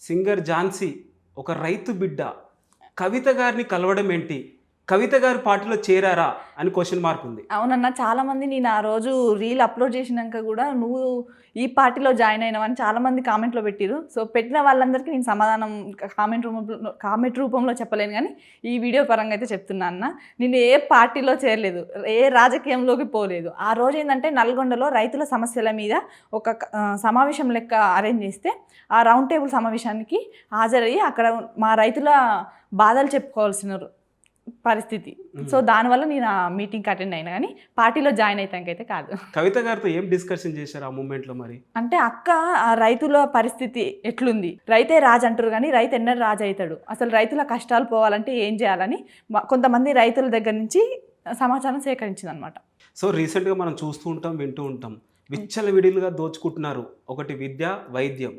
Singer Jhansi ఒక రైతు బిడ్డ కవిత గారిని కలవడం ఏంటి, కవిత గారి పార్టీలో చేరారా అని క్వశ్చన్ మార్క్ ఉంది. అవునన్నా, చాలామంది నేను ఆ రోజు రీల్ అప్లోడ్ చేసినాక కూడా నువ్వు ఈ పార్టీలో జాయిన్ అయినావని చాలామంది కామెంట్లో పెట్టిరు. సో పెట్టిన వాళ్ళందరికీ నేను సమాధానం కామెంట్ రూపంలో చెప్పలేను, కానీ ఈ వీడియో పరంగా అయితే చెప్తున్నా అన్న. నేను ఏ పార్టీలో చేరలేదు, ఏ రాజకీయంలోకి పోలేదు. ఆ రోజు ఏంటంటే నల్గొండలో రైతుల సమస్యల మీద ఒక సమావేశం లెక్క అరేంజ్ చేస్తే ఆ రౌండ్ టేబుల్ సమావేశానికి హాజరయ్యి అక్కడ మా రైతుల బాధలు చెప్పుకోవాల్సిన పరిస్థితి. సో దానివల్ల నేను ఆ మీటింగ్కి అటెండ్ అయినా, కానీ పార్టీలో జాయిన్ అయితే కాదు. కవిత గారితో ఏం డిస్కషన్ చేశారు ఆ మూమెంట్లో? మరి అంటే అక్క, ఆ రైతుల పరిస్థితి ఎట్లుంది, రైతే రాజు అంటారు కానీ రైతు ఎన్నడూ రాజు అవుతాడు, అసలు రైతుల కష్టాలు పోవాలంటే ఏం చేయాలని కొంతమంది రైతుల దగ్గర నుంచి సమాచారం సేకరించింది అనమాట. సో రీసెంట్గా మనం చూస్తూ ఉంటాం, వింటూ ఉంటాం, విచ్చలవిడిలుగా దోచుకుంటున్నారు. ఒకటి విద్య, వైద్యం.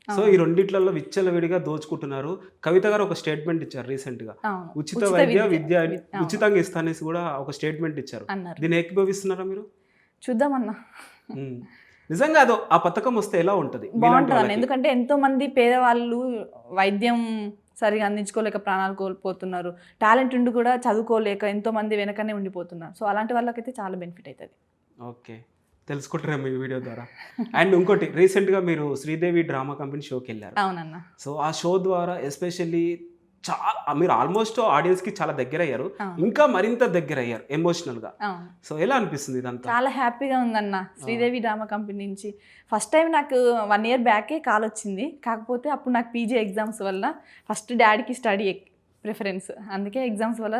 సో ఈ రెండిట్లలో విచ్చలవిడిగా దోచుకుంటున్నారు. కవిత గారు ఒక స్టేట్మెంట్ ఇచ్చారు రీసెంట్గా, ఉచిత విద్య ఉచితంగా ఇస్తానేసి కూడా ఒక స్టేట్మెంట్ ఇచ్చారు. దీన్ని ఏకీభవిస్తున్నారా మీరు? చూద్దామన్నా, నిజంగా అదో ఆ పథకం వస్తే ఎలా ఉంటుంది? బాగుంటుంది. ఎందుకంటే ఎంతో మంది పేదవాళ్ళు వైద్యం సరిగా అందించుకోలేక ప్రాణాలు కోల్పోతున్నారు, టాలెంట్ ఉండి కూడా చదువుకోలేక ఎంతో మంది వెనకనే ఉండిపోతున్నారు. సో అలాంటి వాళ్ళకైతే చాలా బెనిఫిట్ అవుతుంది. ఓకే, తెలుసుకుంటారేమో ఈ వీడియో ద్వారా. అండ్ ఇంకోటి, రీసెంట్గా మీరు శ్రీదేవి డ్రామా కంపెనీ షోకి వెళ్ళారు. అవునన్నా. సో ఆ షో ద్వారా ఎస్పెషల్లీ చాలా మీరు ఆల్మోస్ట్ ఆడియన్స్కి చాలా దగ్గర అయ్యారు, ఇంకా మరింత దగ్గర అయ్యారు ఎమోషనల్గా. సో ఎలా అనిపిస్తుంది ఇదంతా? చాలా హ్యాపీగా ఉందన్న. శ్రీదేవి డ్రామా కంపెనీ నుంచి ఫస్ట్ టైం నాకు 1 year బ్యాకే కాల్ వచ్చింది. కాకపోతే అప్పుడు నాకు పీజీ ఎగ్జామ్స్ వల్ల ఫస్ట్ డాడీకి స్టడీ ప్రిఫరెన్స్, అందుకే ఎగ్జామ్స్ వల్ల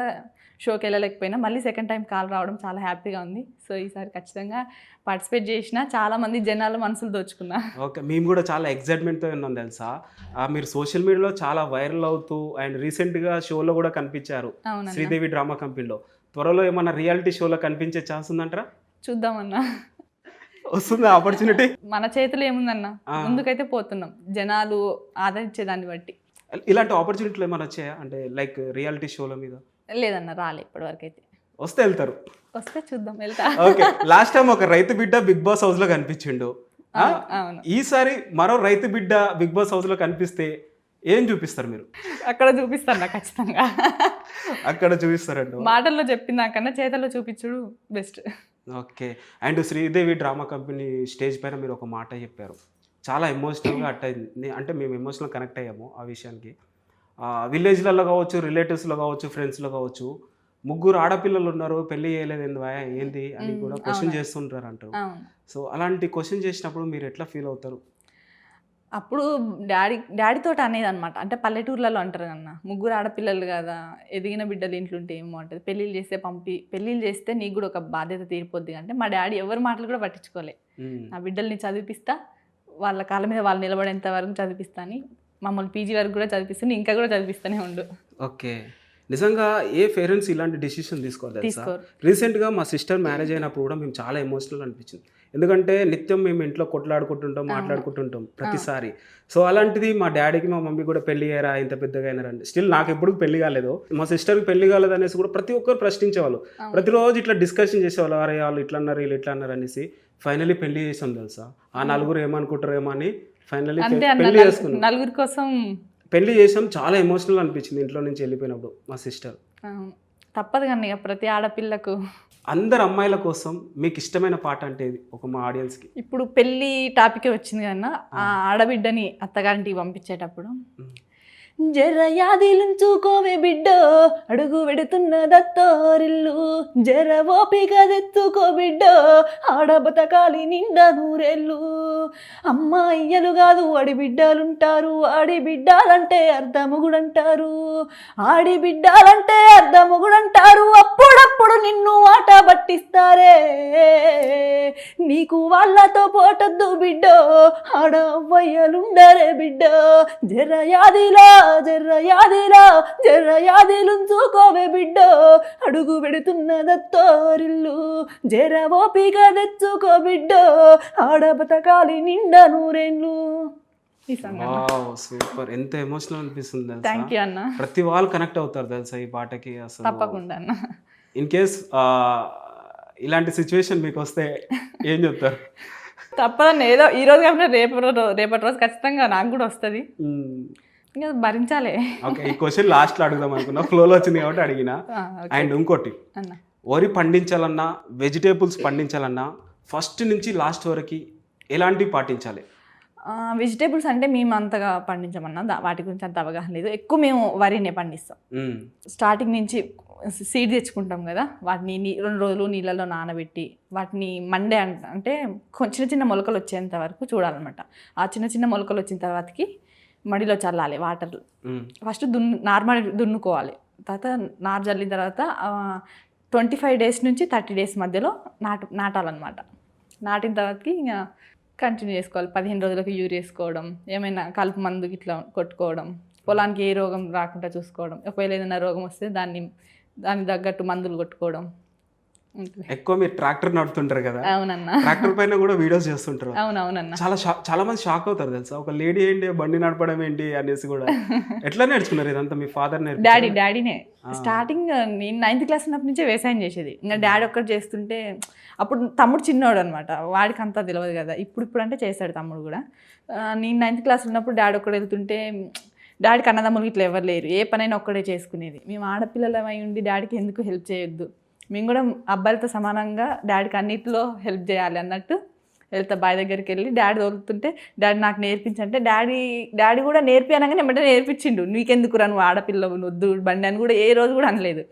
షోకి వెళ్ళలేకపోయినా. మళ్ళీ సెకండ్ టైం కాల్ రావడం చాలా హ్యాపీగా ఉంది. సో ఈసారి ఖచ్చితంగా పార్టిసిపేట్ చేసిన, చాలామంది జనాల మనసులు దోచుకున్నా. ఓకే, మేము కూడా చాలా ఎక్సైట్మెంట్తో ఉన్నాం తెలుసా. మీరు సోషల్ మీడియాలో చాలా వైరల్ అవుతూ అండ్ రీసెంట్గా షోలో కూడా కనిపించారు శ్రీదేవి డ్రామా కంపెనీలో. త్వరలో ఏమన్నా రియాలిటీ షోలో కనిపించే ఛాన్స్ ఉందంటారా? చూద్దామన్నా, వస్తుంది ఆపర్చునిటీ. మన చేతిలో ఏముందన్న, ముందుకైతే పోతున్నాం జనాలు ఆదరించే దాన్ని బట్టి. ఇలాంటి ఆపర్చునిటీలు ఏమైనా వచ్చాయా అంటే లైక్ రియాలిటీ షోల మీద? లేదన్న, రాలే ఇప్పటివరకు అయితే. వస్తే వెళ్తారు? వస్తే చూద్దాం, వెళ్తా. ఓకే, లాస్ట్ టైం ఒక రైతు బిడ్డ బిగ్ బాస్ హౌస్ లో కనిపించిండు. ఈసారి మరో రైతు బిడ్డ బిగ్ బాస్ హౌస్ లో కనిపిస్తే ఏం చూపిస్తారు మీరు? అక్కడ చూపిస్తాను ఖచ్చితంగా. అక్కడ చూపిస్తారండి. మాటల్లో చెప్పినాకన్నా చేతల్లో చూపించుడు best. Okay, and Sridevi drama company stage పైన మీరు ఒక మాట చెప్పారు, చాలా ఎమోషనల్గా అయింది. అంటే మేము ఎమోషనల్ కనెక్ట్ అయ్యాము ఆ విషయానికి. విలేజ్లలో కావచ్చు, రిలేటివ్స్లో కావచ్చు, ఫ్రెండ్స్లో కావచ్చు, 3 ఆడపిల్లలు ఉన్నారు, పెళ్లి చేయలేదు ఏంది అని కూడా క్వశ్చన్ చేస్తుంటారు అంటారు. సో అలాంటి క్వశ్చన్ చేసినప్పుడు మీరు ఎట్లా ఫీల్ అవుతారు? అప్పుడు డాడీతో అనేది అనమాట. అంటే పల్లెటూర్లలో అంటారు కన్నా, 3 ఆడపిల్లలు కదా, ఎదిగిన బిడ్డలు ఇంట్లుంటే ఏమో అంటుంది, పెళ్ళిళ్ళు చేస్తే నీకు కూడా ఒక బాధ్యత తీరిపోద్ది అంటే, మా డాడీ ఎవరి మాటలు కూడా పట్టించుకోలే. నా బిడ్డల్ని చదివిపిస్తా, వాళ్ళ కాళ్ళ మీద వాళ్ళు నిలబడేంత వరకు చదివిస్తా అని, మమ్మల్ని పీజీ వరకు కూడా చదివిస్తాను, ఇంకా కూడా చదివిస్తూనే ఉండు. ఓకే, నిజంగా ఏ పేరెంట్స్ ఇలాంటి డెసిషన్ తీసుకోరు. రీసెంట్గా మా సిస్టర్ మ్యారేజ్ అయినప్పుడు కూడా మేము చాలా ఎమోషనల్ అనిపించింది. ఎందుకంటే నిత్యం మేము ఇంట్లో కొట్లాడుకుంటుంటాం, మాట్లాడుకుంటుంటాం ప్రతిసారి. సో అలాంటిది మా డాడీకి మా మమ్మీ కూడా పెళ్లి అయ్యారా, ఇంత పెద్దగా అయినారండి. స్టిల్ నాకు ఎప్పుడు పెళ్లి కాలేదు, మా సిస్టర్కి పెళ్లి కాలేదు అనేసి కూడా ప్రతి ఒక్కరు ప్రశ్నించేవాళ్ళు. ప్రతిరోజు ఇట్లా డిస్కషన్ చేసేవాళ్ళు, అరే వాళ్ళు ఇట్లా అన్నారు, వీళ్ళు ఇట్లా అన్నారు అనేసి. ఫైనలీ పెళ్లి చేసాం తెలుసా. ఆ నలుగురు ఏమనుకుంటారేమో అని ఫైనలీ పెళ్లి చేసుకున్నాం. నలుగురి కోసం పెళ్లి చేసాం. చాలా ఎమోషనల్ అనిపించింది ఇంట్లో నుంచి వెళ్ళిపోయినప్పుడు మా సిస్టర్. తప్పదు కానీ ప్రతి ఆడపిల్లకు. అందరు అమ్మాయిల కోసం మీకు ఇష్టమైన పాట అంటే ఒక మా ఆడియన్స్కి. ఇప్పుడు పెళ్ళి టాపికే వచ్చింది కన్నా, ఆ ఆడబిడ్డని అత్తగారింటికి పంపించేటప్పుడు, జర యాదిలుంచుకోవే బిడ్డో, అడుగు పెడుతున్న దత్తోరిల్లు, జర ఓపిక తెచ్చుకో బిడ్డో, ఆడబతకాలి నిండా నూరెళ్ళు. అమ్మాయిలు కాదు ఆడి బిడ్డలుంటారు, ఆడి బిడ్డాలంటే అర్ధముగుడంటారు, ఆడి బిడ్డాలంటే అర్ధముగుడంటారు. అప్పుడప్పుడు నిన్ను ఆట పట్టిస్తారే, నీకు వాళ్ళతో పోటద్దు బిడ్డో, ఆడవ్వయ్యలుండరే బిడ్డో, జర యాదిలుంచుకోవే బిడ్డో, అడుగు పెడుతున్న దత్తోరిల్లు, జర ఓపిక తెచ్చుకో బిడ్డో, ఆడబతకాలి నిండా నూరేళ్ళు. సూపర్, ఎంత ఎమోషనల్ అనిపిస్తుంది. థ్యాంక్ యూ అన్న. ప్రతి వాళ్ళు కనెక్ట్ అవుతారు తెలుసా ఈ పాటకి. అసలు తప్పకుండా అన్న. ఇన్ కేస్ ఇలాంటి సిచ్యువేషన్ మీకు వస్తే ఏం చెప్తారు? తప్పదని ఏదో ఈ రోజు కాకుండా రేపటి రోజు ఖచ్చితంగా నాకు కూడా వస్తుంది, ఇంకా భరించాలి. ఓకే, ఈ క్వశ్చన్ లాస్ట్లో అడుగుదాం అనుకున్నా, ఫ్లోలో వచ్చింది కాబట్టి అడిగిన. అండ్ ఇంకోటి, అన్న వరి పండించాలన్నా వెజిటేబుల్స్ పండించాలన్నా ఫస్ట్ నుంచి లాస్ట్ వరకు ఎలాంటివి పాటించాలి? వెజిటేబుల్స్ అంటే మేము అంతగా పండించమన్నా, వాటి గురించి అంత అవగాహన లేదు. ఎక్కువ మేము వరినే పండిస్తాం. స్టార్టింగ్ నుంచి సీడ్ తెచ్చుకుంటాం కదా, వాటిని 2 రోజులు నీళ్ళలో నానబెట్టి వాటిని మండే అంటే చిన్న చిన్న మొలకలు వచ్చేంత వరకు చూడాలన్నమాట. ఆ చిన్న చిన్న మొలకలు వచ్చిన తర్వాతకి మడిలో చల్లాలి వాటర్. ఫస్ట్ నార్మల్ దున్నుకోవాలి, తర్వాత నారు చల్లిన తర్వాత 25 డేస్ నుంచి 30 డేస్ మధ్యలో నాటాలన్నమాట. నాటిన తర్వాతకి ఇంకా కంటిన్యూ చేసుకోవాలి. 15 రోజులకు యూరియా వేసుకోవడం, ఏమైనా కలుపు మందు ఇట్లా కొట్టుకోవడం, పొలానికి ఏ రోగం రాకుండా చూసుకోవడం, ఒకవేళ ఏదైనా రోగం వస్తే దానికి తగ్గట్టు మందులు కొట్టుకోవడం. ఎక్కువ మీరు ట్రాక్టర్ నడుపుతుంటారు కదా, అవునన్నా, ట్రాక్టర్ పైన కూడా వీడియోస్ చేస్తుంటారు. అవునవునన్నా, చాలా మంది షాక్ అవుతారు తెలుసా, ఒక లేడీ ఏంటి బండి నడపడం ఏంటి అనేసి కూడా. ఎట్లా నేర్చుకున్నారు ఇదంతా? మీ ఫాదర్ డాడీనే. స్టార్టింగ్ నేను 9th క్లాస్ ఉన్నప్పటి నుంచే వ్యవసాయం చేసేది. ఇంకా డాడీ ఒక్కటి చేస్తుంటే, అప్పుడు తమ్ముడు చిన్నోడు అనమాట, వాడికి అంతా తెలియదు కదా. ఇప్పుడు అంటే చేస్తాడు తమ్ముడు కూడా. నేను 9th క్లాస్ ఉన్నప్పుడు డాడీ ఒక్కడు వెళ్తుంటే, డాడీకి అన్నదమ్ములు ఇట్లా ఎవరు లేరు, ఏ పనైనా ఒక్కడే చేసుకునేది. మేము ఆడపిల్లలమై ఉండి డాడీకి ఎందుకు హెల్ప్ చేయొద్దు, మేము కూడా అబ్బాయిలతో సమానంగా డాడీకి అన్నిటిలో హెల్ప్ చేయాలి అన్నట్టు వెళ్తా. బాయ్ దగ్గరికి వెళ్ళి డాడీ తోలుతుంటే, డాడీ నాకు నేర్పించంటే డాడీ కూడా నేర్పి అనగానే వెంటనే నేర్పించిండు. నీకెందుకురా, నువ్వు ఆడపిల్లవు, వద్దు బండి అని కూడా ఏ రోజు కూడా అనలేదు.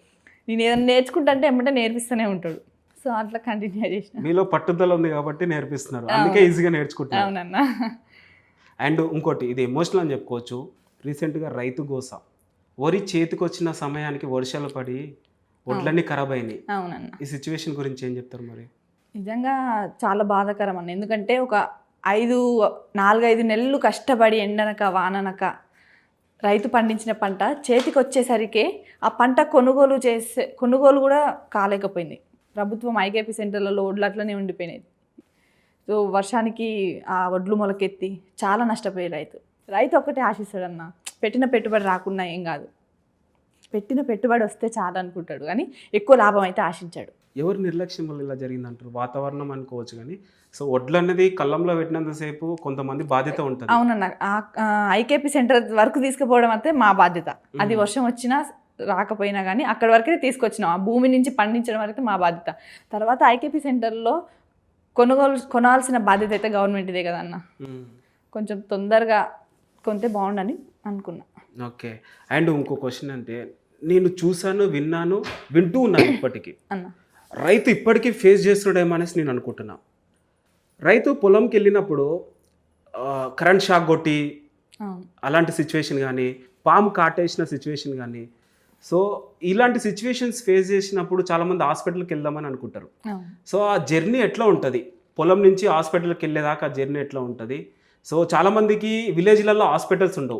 నేను ఏదైనా నేర్చుకుంటా అంటే వెంటనే నేర్పిస్తూనే ఉంటాడు. సో అట్లా కంటిన్యూ చేసిన. మీలో పట్టుదల ఉంది కాబట్టి నేర్పిస్తున్నారు, అందుకే ఈజీగా నేర్చుకుంటున్నారు. అవునన్నా. అండ్ ఇంకోటి, ఇది ఎమోషనల్ అని చెప్పుకోవచ్చు. రీసెంట్గా రైతు గోస, వరి చేతికి వచ్చిన సమయానికి వర్షాలు పడి వడ్లన్నీ ఖరాబ్ అయినాయి. అవునన్నా. ఈ సిచ్యువేషన్ గురించి ఏం చెప్తారు మరి? నిజంగా చాలా బాధాకరం అన్న. ఎందుకంటే ఒక 4-5 నెలలు కష్టపడి ఎండనక వాననక రైతు పండించిన పంట చేతికి వచ్చేసరికి ఆ పంట కొనుగోలు కూడా కాలేకపోయింది. ప్రభుత్వం ఐకేపీ సెంటర్లలో వడ్లు అట్లనే ఉండిపోయినాయి. సో వర్షానికి ఆ వడ్లు మొలకెత్తి చాలా నష్టపోయాయి రైతు ఒక్కటే ఆశిస్తాడన్న, పెట్టిన పెట్టుబడి రాకున్నా ఏం కాదు, పెట్టిన పెట్టుబడి వస్తే చాలా అనుకుంటాడు, కానీ ఎక్కువ లాభం అయితే ఆశించాడు. ఎవరు నిర్లక్ష్యం వల్ల ఇలా జరిగిందంటారు? వాతావరణం అనుకోవచ్చు, కానీ సో వడ్లు అనేది కళ్ళంలో పెట్టినంతసేపు కొంతమంది బాధ్యత ఉంటుంది. అవునన్న, ఐకేపీ సెంటర్ వరకు తీసుకుపోవడం అయితే మా బాధ్యత. అది వర్షం వచ్చినా రాకపోయినా కానీ అక్కడి వరకే తీసుకొచ్చినాం. ఆ భూమి నుంచి పండించడం వరకు మా బాధ్యత. తర్వాత ఐకేపీ సెంటర్లో కొనాల్సిన బాధ్యత అయితే గవర్నమెంట్దే కదా అన్న. కొంచెం తొందరగా కొంటే బాగుండని అనుకున్నా. ఓకే. అండ్ ఇంకో క్వశ్చన్ అంటే, నేను చూశాను, వింటూ ఉన్నాను ఇప్పటికీ, అన్న రైతు ఇప్పటికీ ఫేస్ చేస్తున్నాడేమో అనేసి నేను అనుకుంటున్నా. రైతు పొలంకి వెళ్ళినప్పుడు కరెంట్ షాక్ కొట్టి అలాంటి సిచ్యువేషన్ కానీ, పాము కాటేసిన సిచ్యువేషన్ కానీ, సో ఇలాంటి సిచ్యువేషన్స్ ఫేస్ చేసినప్పుడు చాలామంది హాస్పిటల్కి వెళ్దామని అనుకుంటారు. సో ఆ జర్నీ ఎట్లా ఉంటుంది, పొలం నుంచి హాస్పిటల్కి వెళ్ళేదాకా జర్నీ ఎట్లా ఉంటుంది? సో చాలామందికి విలేజ్లలో హాస్పిటల్స్ ఉండవు.